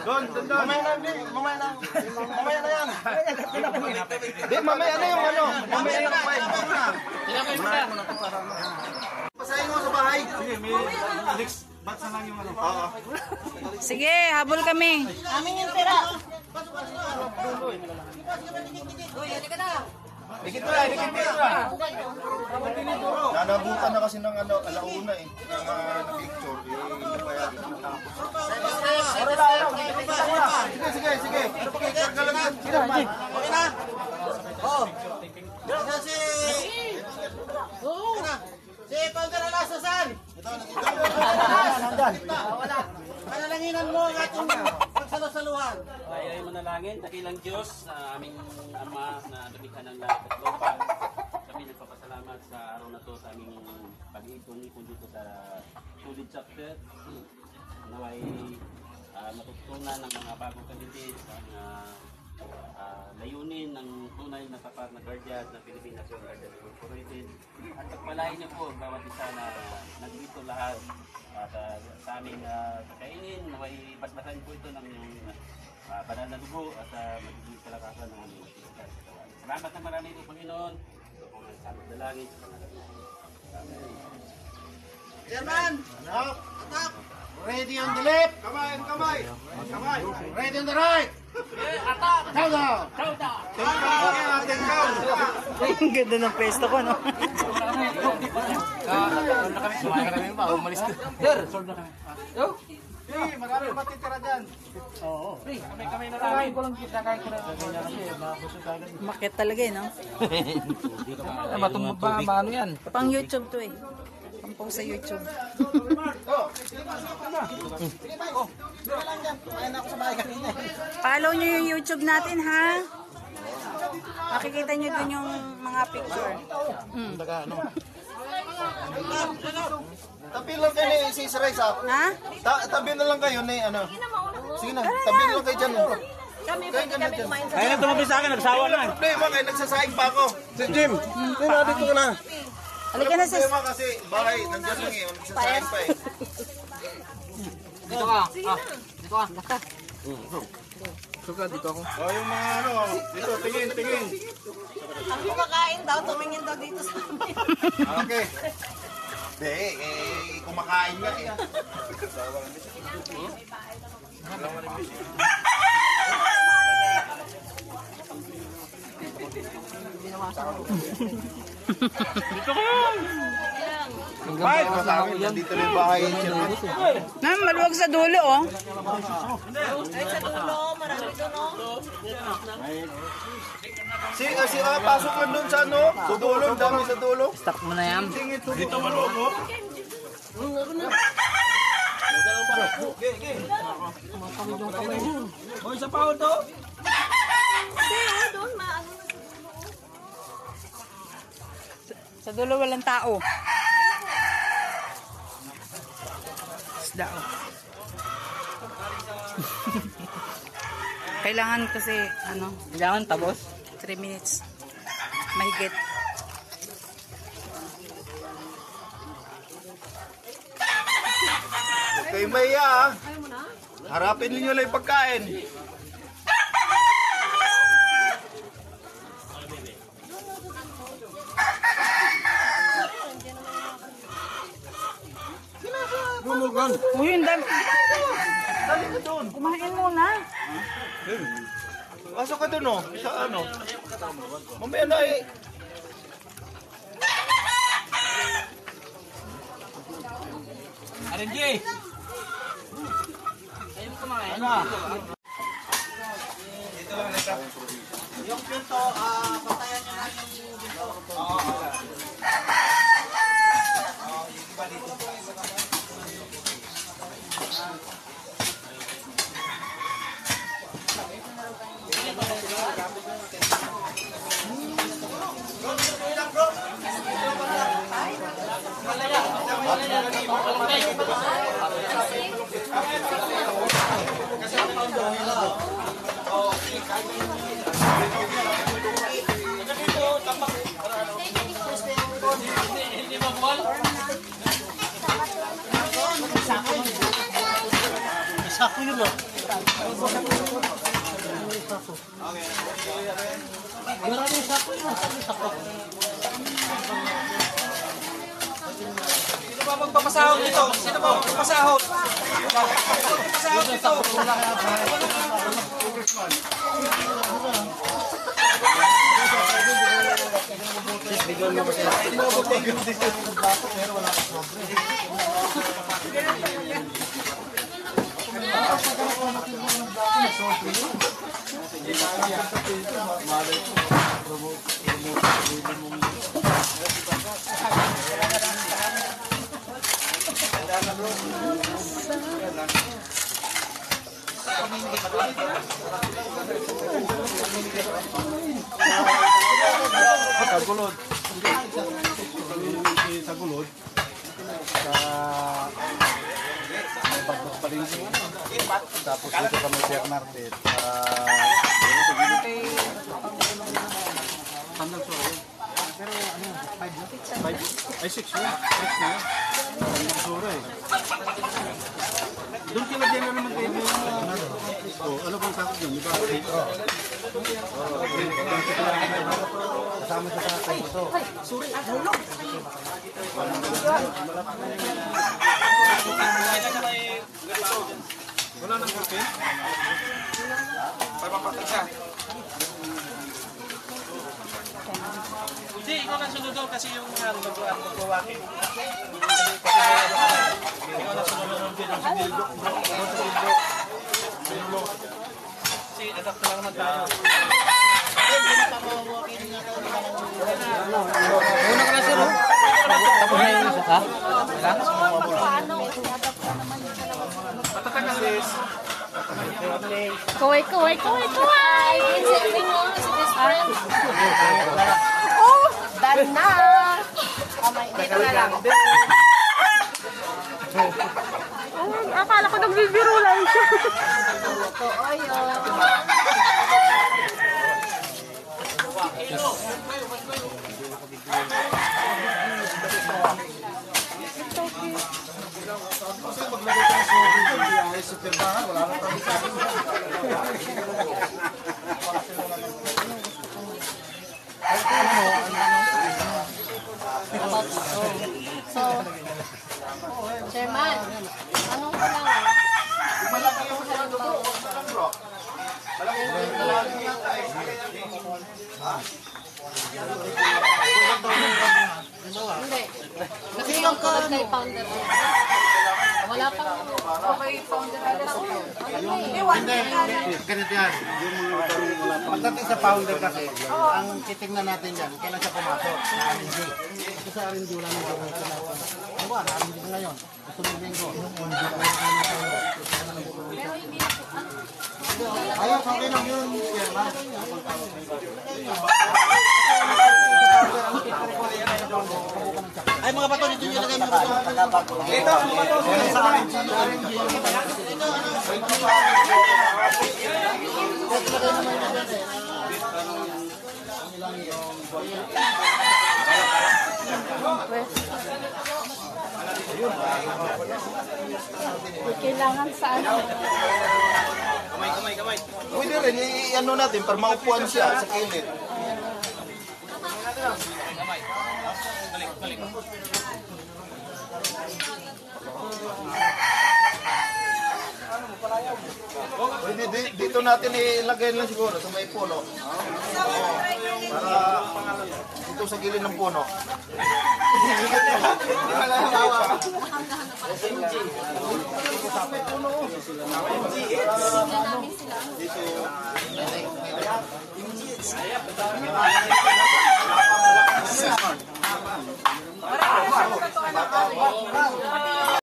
Doon. Mamaya na yan. Di, mamaya na yung ano. Mamaya yung fight. Pasahin mo sa bahay. Sige, may next batch na lang yung ano. Oo. Sige, habol kami. Amin yung tira. Dikit mo na. Nanabutan na kasi ng ano, alauna eh. Yung na-picture. Sige. Okay na. Oo. Si Pangka na lasasan. Panalanginan mo ang ating pagsalusaluhan. Ay manalangin, dakilang Diyos, aming Ama na lumikha ng lahat at lupa. Kami nagpapasalamat sa araw na to sa aming pag-iikon dito sa Tulid Chapter. Naway matutunan ng mga bagong kandidates ang layunin ng tunay na tapat na guardian ng Philippine National Guardian Incorporated. At pagpalain niyo po bawat isa na nandito lahat at sa aming kakainin, naway basbasan po ito ng banal na dugo at magiging kalakasan ng aming pagkakas. Salamat na marami po, Panginoon. Ito po ang samit dalangin sa pangalan ng Amen. Chairman! Attack! Ready on the left! Kamay! Ready on the right! Attack! Countdown! Ang ganda ng pesto ko, no? Umalis ko. Marami matitira dyan. Oo. Kami na lang. Ko lang kita kahit ko na kasi mabusog agad. Makit talaga eh, no? Matumba ba? Maano yan? Pang YouTube to eh. Pampong sa YouTube. Follow nyo yung YouTube natin, ha? Makikita nyo dun yung mga picture. Tabi lang kayo ni si Israel sa. Ha? Tabi na lang kayo ni ano. Sige na, tabi na lang kayo dyan. Kami kumain sa... Kaya nga tumabi sa akin, nagsawa na. Problema kayo, nagsasaing pa ako. Si Jim, dito ka na. Halika na sa... Problema kasi bahay, nandiyan lang eh, nagsasaing pa eh. Dito ka. Dito ka. Suka, dito ako. Oh, yung mga ano, dito, tingin. Ang kumakain daw, tumingin daw dito sa amin. Okay. Kumakain nga eh. Dito ka yan. Ay, masabi, nandito na yung bahay. Ma'am, maluwag sa dulo, oh. Ay, sa dulo, marami doon, no? Pasok lang doon sa ano, sa dulo, dami sa dulo. Stop mo na yan. Dito maluwag mo. Hoy, sa pao to. Doon, maano. Sa dulo walang tao. Isda, oh. Kailangan kasi, ano, Kailangan tabos. 3 minutes. Mahigit. Okay, Maya ah. Harapin ninyo lang yung pagkain. Uy, yung dami. Dali ka doon. Kumain muna. Pasok ka doon oh. Sa ano. Mamaya na eh. RNG! Ayaw mo kumain. Ano? Dito lang nito. Yung pinto, patayan nyo lang yung pinto. Oo. Yung iba dito. Sako yun, no? Sino ba magpapasahod dito? Sino ba magpapasahod? Magpapasahod dito. Tagulod. Tagulod. Sa Bagos Palingki. Tapos dito kami sa Market. Sandal so. Pero ano, 5 na? 5? Ay 6 na. 6 na. Ang sura eh. Doon kila dyan na naman kayo yung ano bang sakot yun? Diba? Kasama sa sakot ito. Sorry, hulog! Wala nang kurpe? Papapatag siya. Hindi, ikaw na sunod doon kasi yung magwawakin. Ikaw na sunod doon din ang sinildo. Kasi adapt na lang naman tayo. Una ka na sir, oh. Tapos na yun, ha? Patatag na sis. Kaway, kaway, kaway, kaway! Sitting mo, si best friend. Oh, done na. Dito na lang. Akala ko nagbibiro lang siya. Oo, yun. So, Chairman, anong kailangan? Hindi. Kasi yung kay founder. Wala pang kay founder. Ganito yan. Pagdating sa founder kasi, ang titignan natin yan, kailan siya pumasok na R&D. Ito sa R&D wala nang gawin sa natin. Ano ba, R&D na ngayon. Sunod linggo. Ayun, okay lang yun. Ay, mga bato dito yung lagay mga bato. Ito, mga bato. Sa R&D. Kailangan sa ano? Kamay. Pwede rin, i-ano natin, para maupuan siya sa kilid. Pwede, dito natin ilagay lang siguro sa may puno. Para dito sa gilid ng puno.